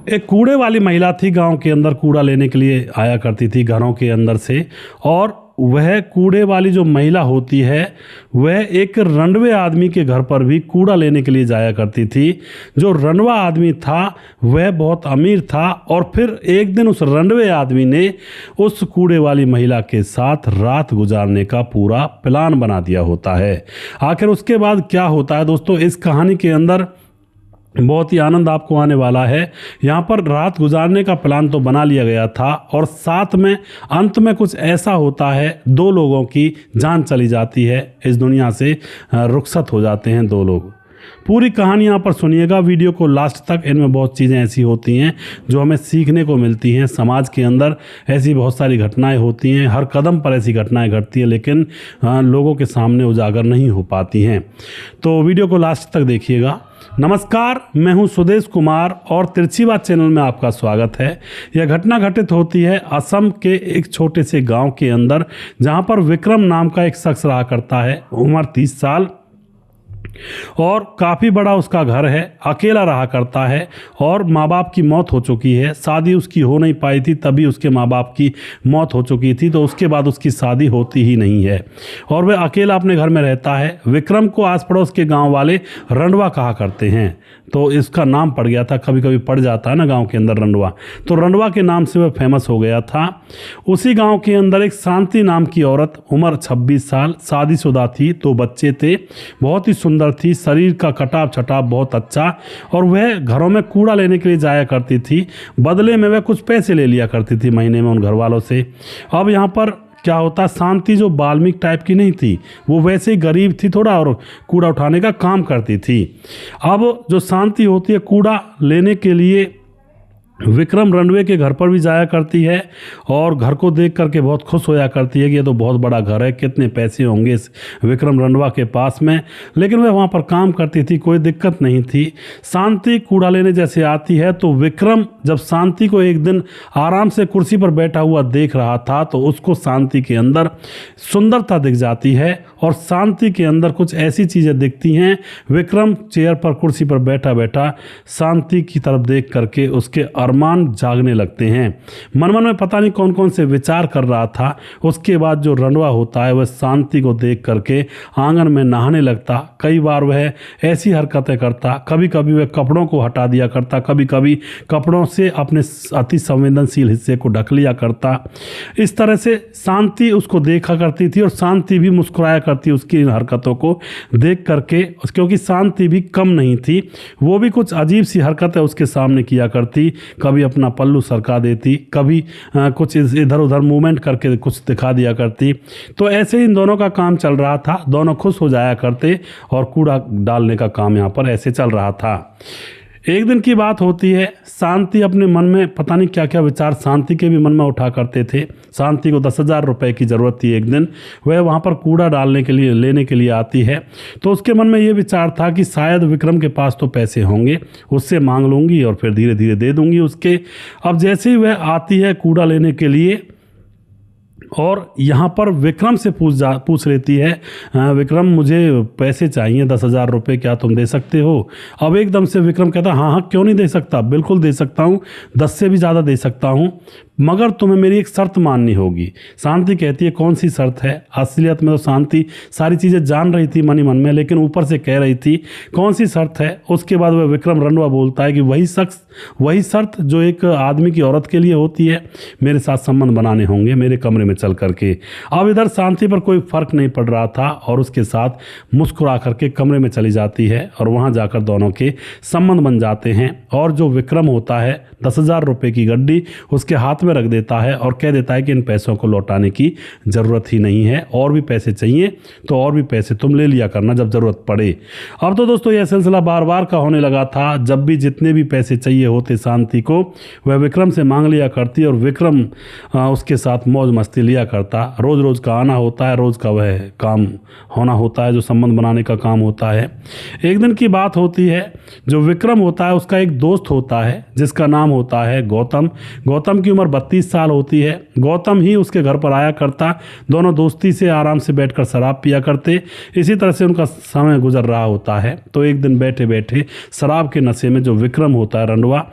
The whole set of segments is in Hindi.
एक कूड़े वाली महिला थी गांव के अंदर, कूड़ा लेने के लिए आया करती थी घरों के अंदर से। और वह कूड़े वाली जो महिला होती है वह एक रंडवे आदमी के घर पर भी कूड़ा लेने के लिए जाया करती थी। जो रंडवा आदमी था वह बहुत अमीर था और फिर एक दिन उस रंडवे आदमी ने उस कूड़े वाली महिला के साथ रात गुजारने का पूरा प्लान बना दिया होता है। आखिर उसके बाद क्या होता है दोस्तों, इस कहानी के अंदर बहुत ही आनंद आपको आने वाला है। यहाँ पर रात गुजारने का प्लान तो बना लिया गया था और साथ में अंत में कुछ ऐसा होता है, दो लोगों की जान चली जाती है, इस दुनिया से रुखसत हो जाते हैं दो लोग। पूरी कहानी यहाँ पर सुनिएगा वीडियो को लास्ट तक। इनमें बहुत चीज़ें ऐसी होती हैं जो हमें सीखने को मिलती हैं। समाज के अंदर ऐसी बहुत सारी घटनाएं होती हैं, हर कदम पर ऐसी घटनाएं घटती हैं, लेकिन लोगों के सामने उजागर नहीं हो पाती हैं। तो वीडियो को लास्ट तक देखिएगा। नमस्कार, मैं हूं सुदेश कुमार और तिरछी बात चैनल में आपका स्वागत है। यह घटना घटित होती है असम के एक छोटे से गांव के अंदर, जहां पर विक्रम नाम का एक शख्स रहा करता है। उम्र 30 साल और काफ़ी बड़ा उसका घर है। अकेला रहा करता है और माँ बाप की मौत हो चुकी है। शादी उसकी हो नहीं पाई थी, तभी उसके माँ बाप की मौत हो चुकी थी, तो उसके बाद उसकी शादी होती ही नहीं है और वह अकेला अपने घर में रहता है। विक्रम को आस पड़ोस के गांव वाले रंडवा कहा करते हैं, तो इसका नाम पड़ गया था। कभी कभी पड़ जाता है ना गांव के अंदर रंडवा, तो रंडवा के नाम से वह फेमस हो गया था। उसी गांव के अंदर एक शांति नाम की औरत, उम्र 26 साल, शादीशुदा थी, 2 बच्चे थे, बहुत ही सुंदर थी, शरीर का कटाव छटाव बहुत अच्छा, और वह घरों में कूड़ा लेने के लिए जाया करती थी। बदले में वह कुछ पैसे ले लिया करती थी महीने में उन घर वालों से। अब यहाँ पर क्या होता, शांति जो बाल्मीक टाइप की नहीं थी, वो वैसे ही गरीब थी थोड़ा और कूड़ा उठाने का काम करती थी। अब जो शांति होती है कूड़ा लेने के लिए विक्रम रंडवे के घर पर भी जाया करती है और घर को देख करके बहुत खुश होया करती है कि ये तो बहुत बड़ा घर है, कितने पैसे होंगे इस विक्रम रंडवा के पास में। लेकिन वह वहाँ पर काम करती थी, कोई दिक्कत नहीं थी। शांति कूड़ा लेने जैसे आती है तो विक्रम जब शांति को एक दिन आराम से कुर्सी पर बैठा हुआ देख रहा था तो उसको शांति के अंदर सुंदरता दिख जाती है और शांति के अंदर कुछ ऐसी चीज़ें दिखती हैं। विक्रम चेयर पर कुर्सी पर बैठा बैठा शांति की तरफ देख करके उसके अरमान जागने लगते हैं। मन मन में पता नहीं कौन कौन से विचार कर रहा था। उसके बाद जो रंडवा होता है वह शांति को देख करके आंगन में नहाने लगता। कई बार वह ऐसी हरकतें करता, कभी कभी वह कपड़ों को हटा दिया करता, कभी कभी कपड़ों से अपने अति संवेदनशील हिस्से को ढक लिया करता। इस तरह से शांति उसको देखा करती थी और शांति भी मुस्कुराया करती उसकी इन हरकतों को देख करके, क्योंकि शांति भी कम नहीं थी, वो भी कुछ अजीब सी हरकतें उसके सामने किया करती। कभी अपना पल्लू सरका देती, कभी कुछ इधर उधर मूवमेंट करके कुछ दिखा दिया करती। तो ऐसे इन दोनों का काम चल रहा था, दोनों खुश हो जाया करते और कूड़ा डालने का काम यहाँ पर ऐसे चल रहा था। एक दिन की बात होती है, शांति अपने मन में पता नहीं क्या क्या विचार शांति के भी मन में उठा करते थे। शांति को 10,000 रुपए की ज़रूरत थी। एक दिन वह वहाँ पर कूड़ा डालने के लिए लेने के लिए आती है तो उसके मन में ये विचार था कि शायद विक्रम के पास तो पैसे होंगे, उससे मांग लूँगी और फिर धीरे धीरे दे दूँगी उसके। अब जैसे ही वह आती है कूड़ा लेने के लिए और यहाँ पर विक्रम से पूछ लेती है, विक्रम मुझे पैसे चाहिए 10,000 रुपये, क्या तुम दे सकते हो? अब एकदम से विक्रम कहता हाँ हाँ क्यों नहीं दे सकता, बिल्कुल दे सकता हूँ, 10 से भी ज़्यादा दे सकता हूँ, मगर तुम्हें मेरी एक शर्त माननी होगी। शांति कहती है कौन सी शर्त है? असलियत में तो शांति सारी चीज़ें जान रही थी मन ही मन में, लेकिन ऊपर से कह रही थी कौन सी शर्त है। उसके बाद वह विक्रम रंडवा बोलता है कि वही शर्त जो एक आदमी की औरत के लिए होती है, मेरे साथ संबंध बनाने होंगे मेरे कमरे में चल करके। अब इधर शांति पर कोई फर्क नहीं पड़ रहा था और उसके साथ मुस्कुरा करके कमरे में चली जाती है और वहाँ जाकर दोनों के संबंध बन जाते हैं। और जो विक्रम होता है 10,000 रुपये की गड्डी उसके हाथ में रख देता है और कह देता है कि इन पैसों को लौटाने की ज़रूरत ही नहीं है, और भी पैसे चाहिए तो और भी पैसे तुम ले लिया करना जब ज़रूरत पड़े। अब तो दोस्तों यह सिलसिला बार बार का होने लगा था। जब भी जितने भी पैसे चाहिए होते शांति को वह विक्रम से मांग लिया करती और विक्रम उसके साथ मौज मस्ती लिया करता। रोज़ रोज़ का आना होता है, रोज़ का वह काम होना होता है जो संबंध बनाने का काम होता है। एक दिन की बात होती है, जो विक्रम होता है उसका एक दोस्त होता है जिसका नाम होता है गौतम। गौतम की उम्र 32 साल होती है। गौतम ही उसके घर पर आया करता, दोनों दोस्ती से आराम से बैठकर शराब पिया करते। इसी तरह से उनका समय गुजर रहा होता है। तो एक दिन बैठे बैठे शराब के नशे में जो विक्रम होता है रंडवा,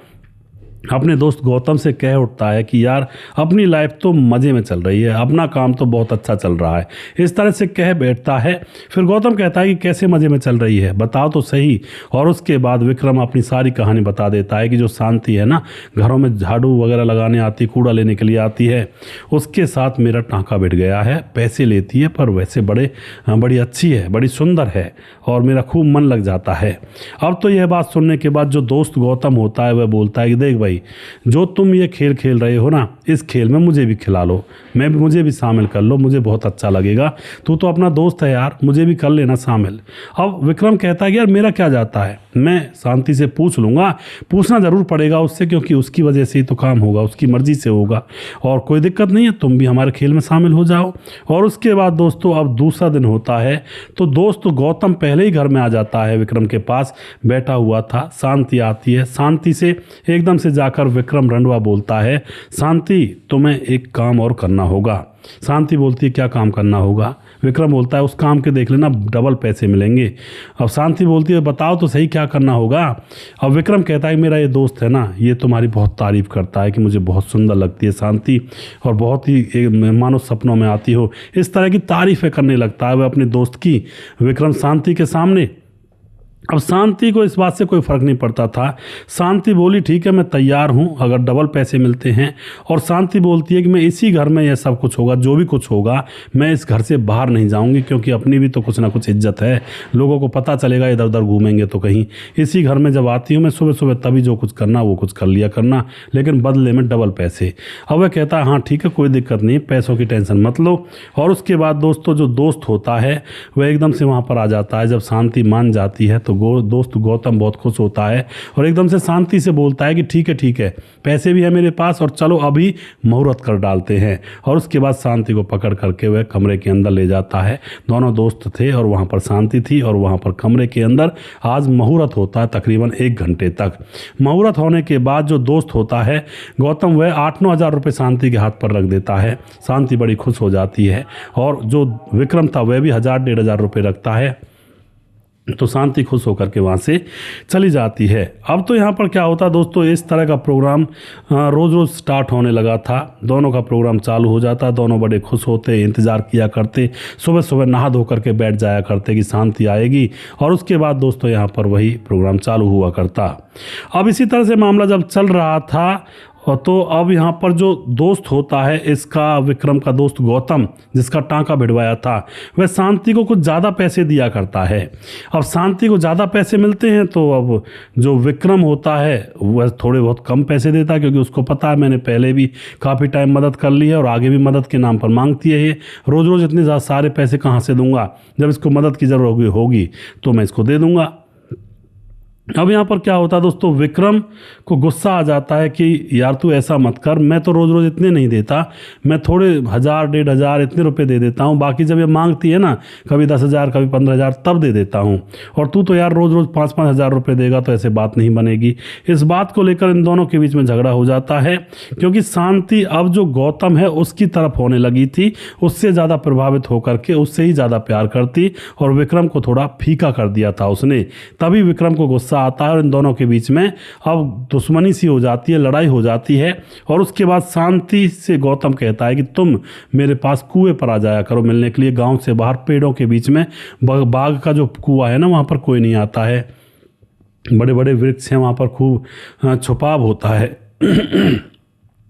अपने दोस्त गौतम से कह उठता है कि यार अपनी लाइफ तो मज़े में चल रही है, अपना काम तो बहुत अच्छा चल रहा है, इस तरह से कह बैठता है। फिर गौतम कहता है कि कैसे मज़े में चल रही है, बताओ तो सही। और उसके बाद विक्रम अपनी सारी कहानी बता देता है कि जो शांति है ना, घरों में झाड़ू वगैरह लगाने आती, कूड़ा लेने के लिए आती है, उसके साथ मेरा टाँका बिठ गया है। पैसे लेती है पर वैसे बड़ी अच्छी है, बड़ी सुंदर है और मेरा खूब मन लग जाता है। अब तो यह बात सुनने के बाद जो दोस्त गौतम होता है वह बोलता है कि देख भाई, जो तुम ये खेल खेल रहे हो ना, इस खेल में मुझे भी खिला लो, मुझे भी शामिल कर लो, मुझे बहुत अच्छा लगेगा। तू तो अपना दोस्त है यार, मुझे भी कर लेना शामिल। अब विक्रम कहता है कि यार मेरा क्या जाता है, मैं शांति से पूछ लूँगा, पूछना ज़रूर पड़ेगा उससे, क्योंकि उसकी वजह से ही तो काम होगा, उसकी मर्जी से होगा, और कोई दिक्कत नहीं है, तुम भी हमारे खेल में शामिल हो जाओ। और उसके बाद दोस्तों अब दूसरा दिन होता है, तो दोस्त गौतम पहले ही घर में आ जाता है, विक्रम के पास बैठा हुआ था। शांति आती है, शांति से एकदम से जाकर विक्रम रंडवा बोलता है, शांति तुम्हें एक काम और करना होगा। शांति बोलती है क्या काम करना होगा? विक्रम बोलता है उस काम के देख लेना, डबल पैसे मिलेंगे। अब शांति बोलती है बताओ तो सही क्या करना होगा। अब विक्रम कहता है मेरा ये दोस्त है ना, ये तुम्हारी बहुत तारीफ करता है कि मुझे बहुत सुंदर लगती है शांति, और बहुत ही मानो सपनों में आती हो, इस तरह की तारीफें करने लगता है वह अपने दोस्त की, विक्रम शांति के सामने। अब शांति को इस बात से कोई फ़र्क नहीं पड़ता था। शांति बोली ठीक है मैं तैयार हूँ अगर डबल पैसे मिलते हैं। और शांति बोलती है कि मैं इसी घर में यह सब कुछ होगा, जो भी कुछ होगा मैं इस घर से बाहर नहीं जाऊँगी, क्योंकि अपनी भी तो कुछ ना कुछ इज्जत है, लोगों को पता चलेगा इधर उधर घूमेंगे तो कहीं। इसी घर में जब आती हूँ मैं सुबह सुबह, तभी जो कुछ करना वो कुछ कर लिया करना, लेकिन बदले में डबल पैसे। अब वह कहता है हाँ ठीक है कोई दिक्कत नहीं, पैसों की टेंशन मत लो। और उसके बाद दोस्तों जो दोस्त होता है वह एकदम से वहाँ पर आ जाता है। जब शांति मान जाती है तो दोस्त गौतम बहुत खुश होता है और एकदम से शांति से बोलता है कि ठीक है पैसे भी है मेरे पास, और चलो अभी मुहूर्त कर डालते हैं। और उसके बाद शांति को पकड़ करके वह कमरे के अंदर ले जाता है। दोनों दोस्त थे और वहाँ पर शांति थी, और वहाँ पर कमरे के अंदर आज मुहूर्त होता है तकरीबन 1 घंटे तक। मुहूर्त होने के बाद जो दोस्त होता है गौतम, वह 8-9 हज़ार रुपये शांति के हाथ पर रख देता है। शांति बड़ी खुश हो जाती है, और जो विक्रम था वह भी 1,000-1,500 रुपये रखता है। तो शांति खुश होकर के वहाँ से चली जाती है। अब तो यहाँ पर क्या होता है दोस्तों, इस तरह का प्रोग्राम रोज़ रोज़ स्टार्ट होने लगा था। दोनों का प्रोग्राम चालू हो जाता, दोनों बड़े खुश होते, इंतज़ार किया करते, सुबह सुबह नहा धो करके बैठ जाया करते कि शांति आएगी, और उसके बाद दोस्तों यहाँ पर वही प्रोग्राम चालू हुआ करता। अब इसी तरह से मामला जब चल रहा था, और तो अब यहाँ पर जो दोस्त होता है इसका, विक्रम का दोस्त गौतम जिसका टाँका भिड़वाया था, वह शांति को कुछ ज़्यादा पैसे दिया करता है। अब शांति को ज़्यादा पैसे मिलते हैं तो अब जो विक्रम होता है वह थोड़े बहुत कम पैसे देता है, क्योंकि उसको पता है मैंने पहले भी काफ़ी टाइम मदद कर ली है और आगे भी मदद के नाम पर मांगती है ये। रोज़ रोज़ इतने ज़्यादा सारे पैसे कहाँ से दूंगा, जब इसको मदद की ज़रूरत होगी तो मैं इसको दे दूँगा। अब यहाँ पर क्या होता है दोस्तों, विक्रम को गुस्सा आ जाता है कि यार तू ऐसा मत कर, मैं तो रोज़ रोज़ इतने नहीं देता, मैं थोड़े 1,000-1,500 इतने रुपए दे देता हूँ, बाकी जब ये मांगती है ना कभी 10,000 कभी 15,000 तब दे देता हूँ, और तू तो यार रोज़ रोज़ 5-5 हज़ार रुपये देगा तो ऐसे बात नहीं बनेगी। इस बात को लेकर इन दोनों के बीच में झगड़ा हो जाता है, क्योंकि शांति अब जो गौतम है उसकी तरफ होने लगी थी, उससे ज़्यादा प्रभावित होकर के उससे ही ज़्यादा प्यार करती, और विक्रम को थोड़ा फीका कर दिया था उसने। तभी विक्रम को गुस्सा आता है और इन दोनों के बीच में अब दुश्मनी सी हो जाती है, लड़ाई हो जाती है। और उसके बाद शांति से गौतम कहता है कि तुम मेरे पास कुएं पर आ जाया करो मिलने के लिए, गांव से बाहर पेड़ों के बीच में, बाग का जो कुआं है ना वहाँ पर कोई नहीं आता है, बड़े बड़े वृक्ष हैं वहाँ पर, खूब छुपाव होता है।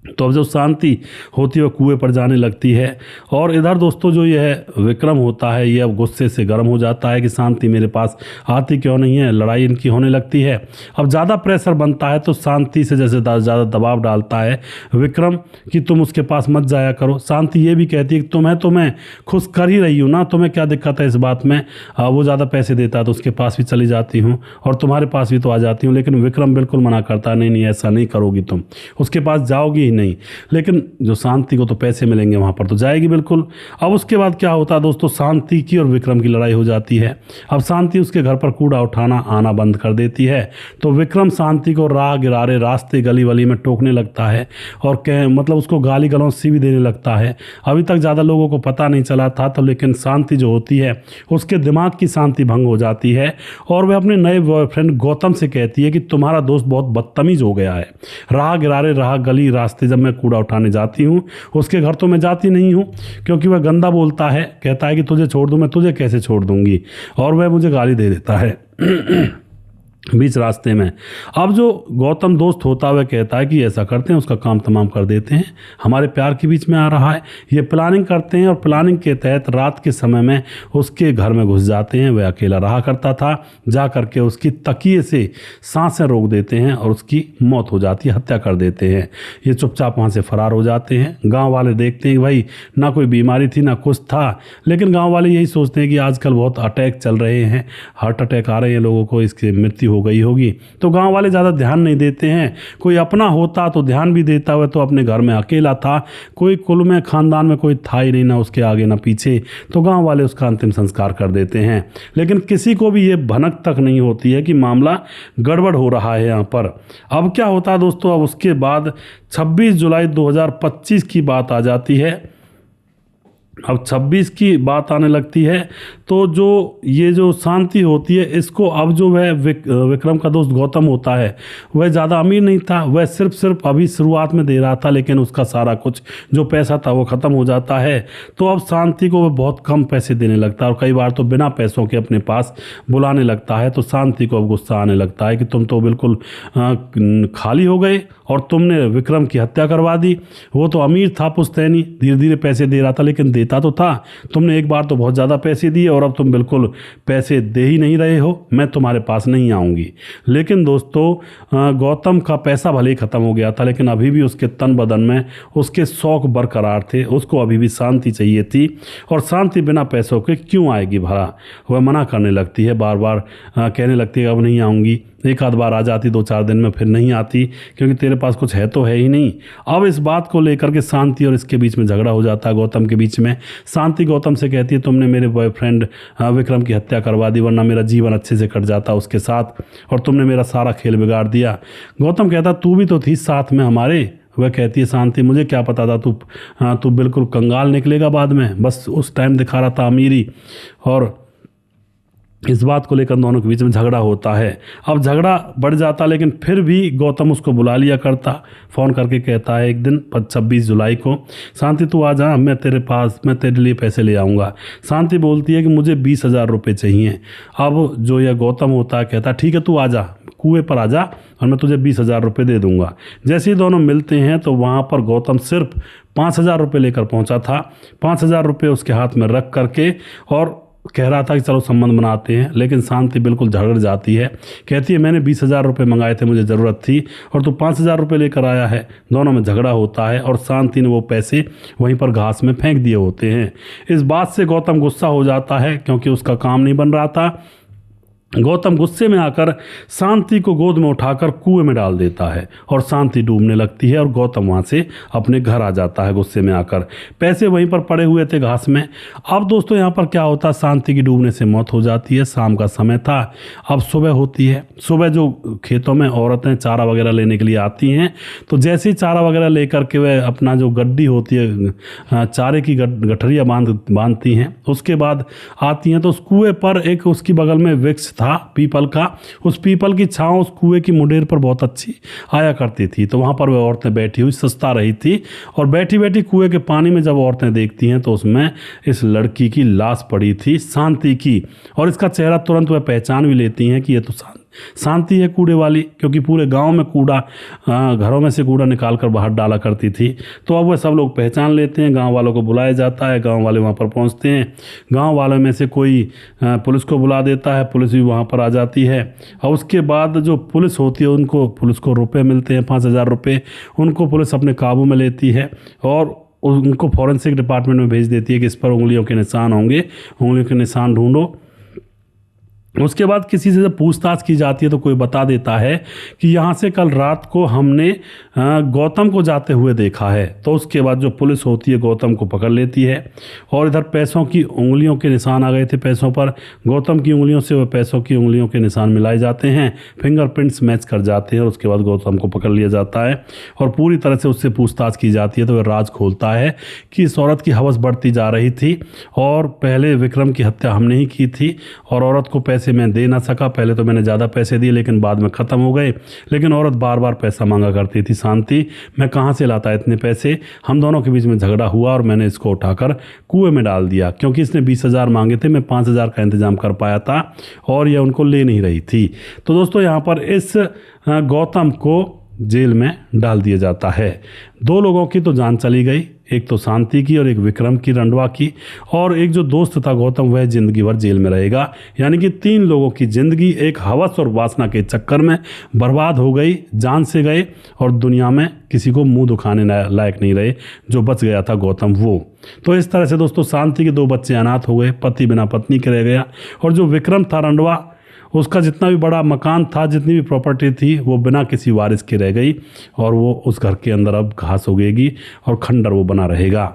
तो अब जब शांति होती है वह कुएं पर जाने लगती है। और इधर दोस्तों जो यह विक्रम होता है ये अब गुस्से से गर्म हो जाता है कि शांति मेरे पास आती क्यों नहीं है, लड़ाई इनकी होने लगती है। अब ज़्यादा प्रेशर बनता है तो शांति से जैसे ज़्यादा दबाव डालता है विक्रम कि तुम उसके पास मत जाया करो। शांति ये भी कहती है कि तुम्हें तो मैं खुश कर ही रही हूँ ना, तुम्हें क्या दिक्कत है इस बात में, वो ज़्यादा पैसे देता है तो उसके पास भी चली जाती हूँ और तुम्हारे पास भी तो आ जाती हूँ। लेकिन विक्रम बिल्कुल मना करता है, नहीं ऐसा नहीं करोगी, तुम उसके पास जाओगी नहीं, लेकिन जो शांति को तो पैसे मिलेंगे वहाँ पर तो जाएगी बिल्कुल। अब उसके बाद क्या होता है दोस्तों, शांति की और विक्रम की लड़ाई हो जाती है। अब शांति उसके घर पर कूड़ा उठाना आना बंद कर देती है, तो विक्रम शांति को राह गिरारे रास्ते गली वली में टोकने लगता है और मतलब उसको गाली गलौज सी भी देने लगता है। अभी तक ज़्यादा लोगों को पता नहीं चला था, तो लेकिन शांति जो होती है उसके दिमाग की शांति भंग हो जाती है और वह अपने नए बॉयफ्रेंड गौतम से कहती है कि तुम्हारा दोस्त बहुत बदतमीज़ हो गया है। राह गिरारे राह गली रास्ते जब मैं कूड़ा उठाने जाती हूँ, उसके घर तो मैं जाती नहीं हूँ क्योंकि वह गंदा बोलता है, कहता है कि तुझे छोड़ दूँ, मैं तुझे कैसे छोड़ दूँगी, और वह मुझे गाली दे देता है बीच रास्ते में। अब जो गौतम दोस्त होता है वह कहता है कि ऐसा करते हैं, उसका काम तमाम कर देते हैं, हमारे प्यार के बीच में आ रहा है। ये प्लानिंग करते हैं और प्लानिंग के तहत रात के समय में उसके घर में घुस जाते हैं। वह अकेला रहा करता था, जा करके उसकी तकिए से सांसें रोक देते हैं और उसकी मौत हो जाती है, हत्या कर देते हैं। ये चुपचाप वहाँ से फरार हो जाते हैं। गाँव वाले देखते हैं कि भाई ना कोई बीमारी थी ना कुछ था, लेकिन गाँव वाले यही सोचते हैं कि आजकल बहुत अटैक चल रहे हैं, हार्ट अटैक आ रहे हैं लोगों को, इसकी मृत्यु हो गई होगी, तो गांव वाले ज़्यादा ध्यान नहीं देते हैं। कोई अपना होता तो ध्यान भी देता, हुआ तो अपने घर में अकेला था, कोई कुल में खानदान में कोई था ही नहीं, ना उसके आगे ना पीछे, तो गांव वाले उसका अंतिम संस्कार कर देते हैं। लेकिन किसी को भी ये भनक तक नहीं होती है कि मामला गड़बड़ हो रहा है यहाँ पर। अब क्या होता है दोस्तों, अब उसके बाद 26 जुलाई 2025 की बात आ जाती है। अब 26 की बात आने लगती है, तो जो ये जो शांति होती है इसको अब जो वह विक्रम का दोस्त गौतम होता है वह ज़्यादा अमीर नहीं था, वह सिर्फ अभी शुरुआत में दे रहा था, लेकिन उसका सारा कुछ जो पैसा था वो ख़त्म हो जाता है। तो अब शांति को वह बहुत कम पैसे देने लगता है और कई बार तो बिना पैसों के अपने पास बुलाने लगता है। तो शांति को अब गुस्सा आने लगता है कि तुम तो बिल्कुल खाली हो गए और तुमने विक्रम की हत्या करवा दी। वो तो अमीर था पुश्तैनी, धीरे धीरे पैसे दे रहा था, लेकिन देता तो था, तुमने एक बार तो बहुत ज़्यादा पैसे दिए और अब तुम बिल्कुल पैसे दे ही नहीं रहे हो, मैं तुम्हारे पास नहीं आऊँगी। लेकिन दोस्तों गौतम का पैसा भले ही ख़त्म हो गया था, लेकिन अभी भी उसके तन बदन में उसके शौक़ बरकरार थे, उसको अभी भी शांति चाहिए थी। और शांति बिना पैसों के क्यों आएगी भला, वह मना करने लगती है, बार बार कहने लगती है अब नहीं आऊँगी। एक आध बार आ जाती, 2-4 दिन में, फिर नहीं आती क्योंकि तेरे पास कुछ है तो है ही नहीं। अब इस बात को लेकर के शांति और इसके बीच में झगड़ा हो जाता है, गौतम के बीच में। शांति गौतम से कहती है तुमने मेरे बॉयफ्रेंड विक्रम की हत्या करवा दी, वरना मेरा जीवन अच्छे से कट जाता उसके साथ, और तुमने मेरा सारा खेल बिगाड़ दिया। गौतम कहता तू भी तो थी साथ में हमारे। वह कहती है शांति मुझे क्या पता था तू बिल्कुल कंगाल निकलेगा बाद में, बस उस टाइम दिखा रहा था अमीरी। और इस बात को लेकर दोनों के बीच में झगड़ा होता है। अब झगड़ा बढ़ जाता, लेकिन फिर भी गौतम उसको बुला लिया करता, फ़ोन करके कहता है एक दिन 26 जुलाई को, शांति तू आ जा, मैं तेरे पास, मैं तेरे लिए पैसे ले आऊँगा। शांति बोलती है कि मुझे 20,000 रुपये चाहिए। अब जो यह गौतम होता है कहता है ठीक है तू आ जा, कुएं पर आ जा और मैं तुझे 20,000 रुपये दे दूंगा। जैसे ही दोनों मिलते हैं तो वहाँ पर गौतम सिर्फ 5,000 रुपये लेकर पहुँचा था। 5,000 रुपये उसके हाथ में रख करके और कह रहा था कि चलो संबंध बनाते हैं, लेकिन शांति बिल्कुल झगड़ जाती है, कहती है मैंने 20,000 रुपये मंगाए थे, मुझे ज़रूरत थी और तू 5,000 रुपये लेकर आया है। दोनों में झगड़ा होता है और शांति ने वो पैसे वहीं पर घास में फेंक दिए होते हैं। इस बात से गौतम गुस्सा हो जाता है क्योंकि उसका काम नहीं बन रहा था। गौतम गुस्से में आकर शांति को गोद में उठाकर कुएं में डाल देता है और शांति डूबने लगती है और गौतम वहाँ से अपने घर आ जाता है गुस्से में आकर। पैसे वहीं पर पड़े हुए थे घास में। अब दोस्तों यहाँ पर क्या होता है, शांति की डूबने से मौत हो जाती है। शाम का समय था, अब सुबह होती है। सुबह जो खेतों में औरतें चारा वगैरह लेने के लिए आती हैं, तो जैसे ही चारा वगैरह लेकर के वह अपना जो गड्डी होती है चारे की गठरियाँ बांधती हैं, उसके बाद आती हैं तो उस कुएँ पर एक उसकी बगल में वृक्ष था पीपल का। उस पीपल की छांव उस कुएं की मुंडेर पर बहुत अच्छी आया करती थी, तो वहां पर वह औरतें बैठी हुई सस्ता रही थी और बैठी बैठी कुएं के पानी में जब औरतें देखती हैं तो उसमें इस लड़की की लाश पड़ी थी, शांति की। और इसका चेहरा तुरंत वह पहचान भी लेती हैं कि ये तो शांति है कूड़े वाली, क्योंकि पूरे गांव में कूड़ा घरों में से कूड़ा निकाल कर बाहर डाला करती थी। तो अब वह सब लोग पहचान लेते हैं, गांव वालों को बुलाया जाता है, गांव वाले वहां पर पहुंचते हैं। गांव वालों में से कोई पुलिस को बुला देता है, पुलिस भी वहां पर आ जाती है। और उसके बाद जो पुलिस होती है उनको, पुलिस को रुपये मिलते हैं 5,000 रुपये, उनको पुलिस अपने काबू में लेती है और उनको फॉरेंसिक डिपार्टमेंट में भेज देती है कि इस पर उंगलियों के निशान होंगे, उंगलियों के निशान ढूंढो उसके बाद किसी से जब पूछताछ की जाती है तो कोई बता देता है कि यहाँ से कल रात को हमने गौतम को जाते हुए देखा है। तो उसके बाद जो पुलिस होती है गौतम को पकड़ लेती है और इधर पैसों की उंगलियों के निशान आ गए थे पैसों पर। गौतम की उंगलियों से वह पैसों की उंगलियों के निशान मिलाए जाते हैं, फिंगरप्रिंट्स मैच कर जाते हैं और उसके बाद गौतम को पकड़ लिया जाता है और पूरी तरह से उससे पूछताछ की जाती है। तो वह राज खोलता है कि इस औरत की हवस बढ़ती जा रही थी और पहले विक्रम की हत्या हमने ही की थी और औरत को पैसे मैं दे ना सका। पहले तो मैंने ज़्यादा पैसे दिए लेकिन बाद में ख़त्म हो गए, लेकिन औरत बार बार पैसा मांगा करती थी। शांति, मैं कहाँ से लाता इतने पैसे? हम दोनों के बीच में झगड़ा हुआ और मैंने इसको उठाकर कुएं में डाल दिया क्योंकि इसने 20,000 मांगे थे, मैं 5,000 का इंतजाम कर पाया था और यह उनको ले नहीं रही थी। तो दोस्तों यहाँ पर इस गौतम को जेल में डाल दिया जाता है। 2 लोगों की तो जान चली गई, एक तो शांति की और एक विक्रम की, रंडवा की, और एक जो दोस्त था गौतम वह जिंदगी भर जेल में रहेगा। यानी कि 3 लोगों की जिंदगी एक हवस और वासना के चक्कर में बर्बाद हो गई, जान से गए और दुनिया में किसी को मुंह दुखाने लायक नहीं रहे। जो बच गया था गौतम वो। तो इस तरह से दोस्तों शांति के 2 बच्चे अनाथ हो गए, पति बिना पत्नी के रह गया और जो विक्रम था रंडवा उसका जितना भी बड़ा मकान था, जितनी भी प्रॉपर्टी थी वो बिना किसी वारिस के रह गई और वो उस घर के अंदर अब घास उगेगी और खंडर वो बना रहेगा।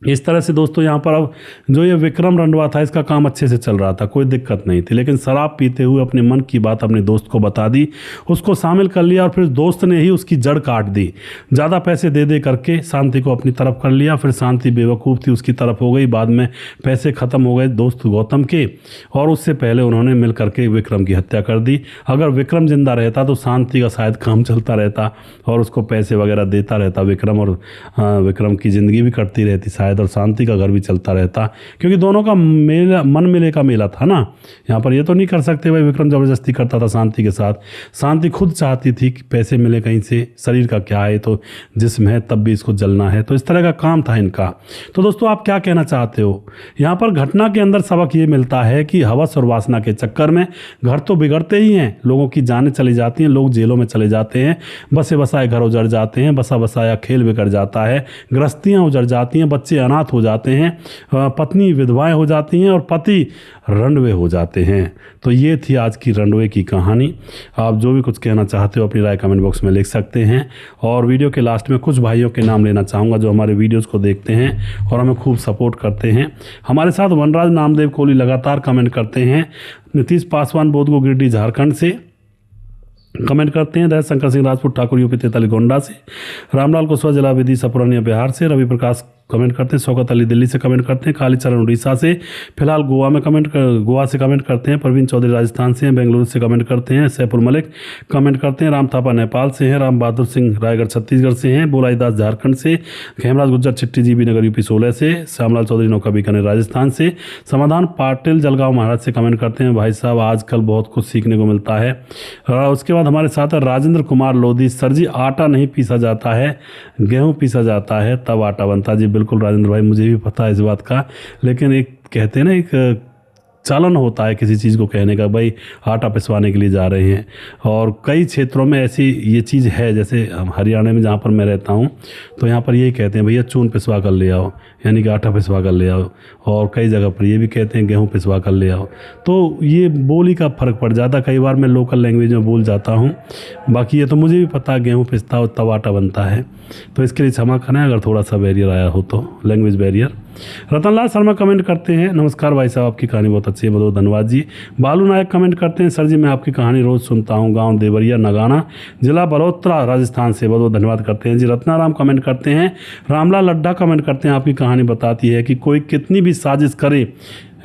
इस तरह से दोस्तों यहाँ पर अब जो ये विक्रम रंडवा था इसका काम अच्छे से चल रहा था, कोई दिक्कत नहीं थी, लेकिन शराब पीते हुए अपने मन की बात अपने दोस्त को बता दी, उसको शामिल कर लिया और फिर दोस्त ने ही उसकी जड़ काट दी। ज़्यादा पैसे दे दे करके शांति को अपनी तरफ कर लिया। फिर शांति बेवकूफ़ थी, उसकी तरफ हो गई। बाद में पैसे ख़त्म हो गए दोस्त गौतम के और उससे पहले उन्होंने मिल करके विक्रम की हत्या कर दी। अगर विक्रम जिंदा रहता तो शांति का शायद काम चलता रहता और उसको पैसे वगैरह देता रहता विक्रम, और विक्रम की ज़िंदगी भी कटती रहती शायद और शांति का घर भी चलता रहता, क्योंकि दोनों का मेला मन मिले का मेला था ना। यहाँ पर ये तो नहीं कर सकते भाई विक्रम ज़बरदस्ती करता था शांति के साथ। शांति खुद चाहती थी कि पैसे मिले कहीं से, शरीर का क्या है तो जिस्म है तब भी इसको जलना है, तो इस तरह का काम था इनका। तो दोस्तों आप क्या कहना चाहते हो? यहाँ पर घटना के अंदर सबक ये मिलता है कि हवस और वासना के चक्कर में घर तो बिगड़ते ही हैं, लोगों की जानें चली जाती हैं, लोग जेलों में चले जाते हैं, बसे बसाए घर उजड़ जाते हैं, बसा बसाया खेल बिगड़ जाता है, गृहस्थियाँ उजड़ जाती हैं, बच्चे अनाथ हो जाते हैं, पत्नी विधवाएं हो जाती हैं और पति रंडवे हो जाते हैं। तो ये थी आज की रंडवे की कहानी। आप जो भी कुछ कहना चाहते हो अपनी राय कमेंट बॉक्स में लिख सकते हैं। और वीडियो के लास्ट में कुछ भाइयों के नाम लेना चाहूँगा जो हमारे वीडियोज़ को देखते हैं और हमें खूब सपोर्ट करते हैं। हमारे साथ वनराज नामदेव कोहली लगातार कमेंट करते हैं, नीतीश पासवान बोधगो गिरिडीह झारखंड से कमेंट करते हैं, दयाशंकर शंकर सिंह राजपूत ठाकुर यूपी 43 गोंडा से, रामलाल कुशवाहा जिला विदिशा पुरानिया बिहार से, रवि प्रकाश कमेंट करते हैं, शौकत अली दिल्ली से कमेंट करते हैं, कालीचरण उड़ीसा से, फिलहाल गोवा से कमेंट करते हैं, परवीन चौधरी राजस्थान से हैं, बेंगलुरु से कमेंट करते हैं, सैफुल मलिक कमेंट करते हैं, राम थापा नेपाल से हैं, राम बहादुर सिंह रायगढ़ छत्तीसगढ़ से हैं, बोलाई दास झारखंड से, खेमराज गुज्जर चिट्टी जीबी नगर यूपी 16 से, श्यामलाल चौधरी नौका बीकानेर राजस्थान से, समाधान पाटिल जलगांव महाराष्ट्र से कमेंट करते हैं। भाई साहब आजकल बहुत कुछ सीखने को मिलता है। उसके बाद हमारे साथ है राजेंद्र कुमार लोधी, सर जी आटा नहीं पीसा जाता है, गेहूँ पीसा जाता है तब आटा बनता। जी बिल्कुल राजेंद्र भाई, मुझे भी पता है इस बात का, लेकिन एक कहते हैं ना एक चलन होता है किसी चीज़ को कहने का, भाई आटा पिसवाने के लिए जा रहे हैं। और कई क्षेत्रों में ऐसी ये चीज़ है, जैसे हरियाणा में जहाँ पर मैं रहता हूँ तो यहाँ पर यही कहते हैं भैया चून पिसवा कर ले आओ, यानी कि आटा पिसवा कर ले आओ। और कई जगह पर ये भी कहते हैं गेहूँ पिसवा कर ले आओ। तो ये बोली का फ़र्क पड़ जाता, कई बार मैं लोकल लैंग्वेज में बोल जाता हूँ, बाकी ये तो मुझे भी पता गेहूँ पिसता हो तब आटा बनता है। तो इसके लिए क्षमा करें अगर थोड़ा सा बैरियर आया हो तो, language barrier. Ratanlal Sharma comment करते हैं, नमस्कार भाई साहब आपकी कहानी बहुत अच्छी है, बहुत धन्यवाद जी। बालू नायक कमेंट करते हैं, सर जी मैं आपकी कहानी रोज़ सुनता हूँ, गांव देवरिया नगाना जिला बलोत्रा राजस्थान से, बहुत बहुत धन्यवाद करते हैं जी। रत्नाराम कमेंट करते हैं, रामलाल लड्ढा कमेंट करते हैं, आपकी कहानी बताती है कि कोई कितनी भी साजिश करे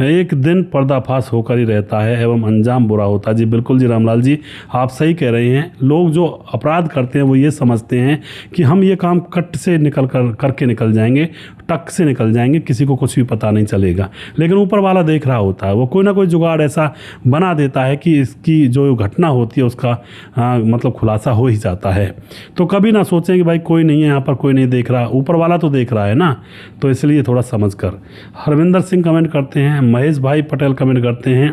एक दिन पर्दाफाश होकर ही रहता है एवं अंजाम बुरा होता है। जी बिल्कुल जी रामलाल जी, आप सही कह रहे हैं। लोग जो अपराध करते हैं वो ये समझते हैं कि हम ये काम कट से करके निकल जाएंगे, टक से निकल जाएंगे, किसी को कुछ भी पता नहीं चलेगा, लेकिन ऊपर वाला देख रहा होता है, वो कोई ना कोई जुगाड़ ऐसा बना देता है कि इसकी जो घटना होती है उसका मतलब खुलासा हो ही जाता है। तो कभी ना सोचें कि भाई कोई नहीं है यहाँ पर, कोई नहीं देख रहा, ऊपर वाला तो देख रहा है ना, तो इसलिए थोड़ा समझ कर। हरविंदर सिंह कमेंट करते हैं, महेश भाई पटेल कमेंट करते हैं,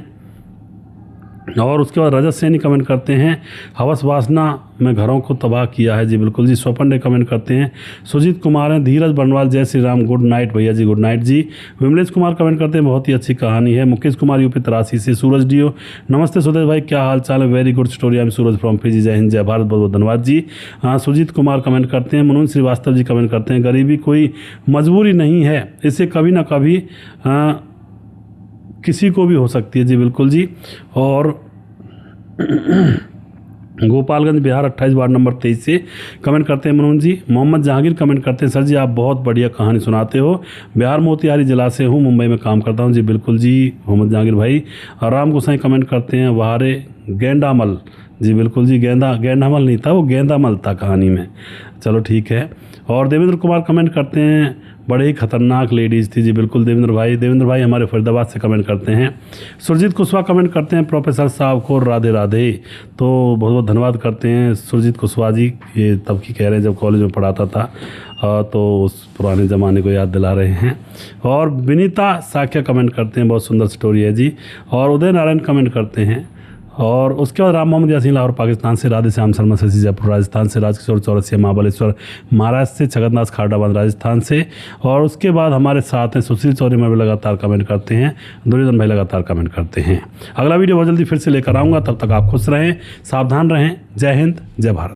और उसके बाद रजत सैनी कमेंट करते हैं, हवस वासना में घरों को तबाह किया है। जी बिल्कुल जी। स्वपन डे कमेंट करते हैं, सुजीत कुमार हैं, धीरज बनवाल, जय श्री राम, गुड नाइट भैया जी, गुड नाइट जी। विमलेश कुमार कमेंट करते हैं, बहुत ही अच्छी कहानी है। मुकेश कुमार यूपी 83 से। सूरज डीओ, नमस्ते सुदेश भाई, क्या हाल चाल है, very good story, I am Suraj from Fiji, जय हिंद जय भारत, बहुत बहुत धन्यवाद जी। सुजीत कुमार कमेंट करते हैं, मनोज श्रीवास्तव जी कमेंट करते हैं, गरीबी कोई मजबूरी नहीं है, इसे कभी ना कभी किसी को भी हो सकती है। जी बिल्कुल जी। और गोपालगंज बिहार 28 वार्ड नंबर 23 से कमेंट करते हैं मनोज जी। मोहम्मद जहांगीर कमेंट करते हैं, सर जी आप बहुत बढ़िया कहानी सुनाते हो, बिहार मोतिहारी जिला से हूँ, मुंबई में काम करता हूँ। जी बिल्कुल जी मोहम्मद जहांगीर भाई। और राम गोसाई कमेंट करते हैं, वहारे गेंडामल, जी बिल्कुल जी, गेंडामल नहीं था, वो गेंदामल था कहानी में, चलो ठीक है। और देवेंद्र कुमार कमेंट करते हैं, बड़े ही खतरनाक लेडीज़ थी। जी बिल्कुल देवेंद्र भाई हमारे फरीदाबाद से कमेंट करते हैं। सुरजीत कुशवाहा कमेंट करते हैं, प्रोफेसर साहब को राधे राधे, तो बहुत बहुत धन्यवाद करते हैं सुरजीत कुशवाहा जी। ये तब की कह रहे हैं जब कॉलेज में पढ़ाता था, तो उस पुराने ज़माने को याद दिला रहे हैं। और विनीता साख्या कमेंट करते हैं, बहुत सुंदर स्टोरी है जी। और उदय नारायण कमेंट करते हैं। और उसके बाद राम मोहम्मद यासीन लाहौर पाकिस्तान से, राधे श्याम शर्मा शशि जयपुर राजस्थान से, राजकिशोर चौरसिया महाबलेश्वर महाराष्ट्र से, जगन्नाथ खारडाबाद राजस्थान से। और उसके बाद हमारे साथ हैं सुशील चौधरी में भी लगातार कमेंट करते हैं, दुर्योधन भाई लगातार कमेंट करते हैं। अगला वीडियो बहुत जल्दी फिर से लेकर आऊँगा, तब तक आप खुश रहें, सावधान रहें। जय हिंद जय भारत।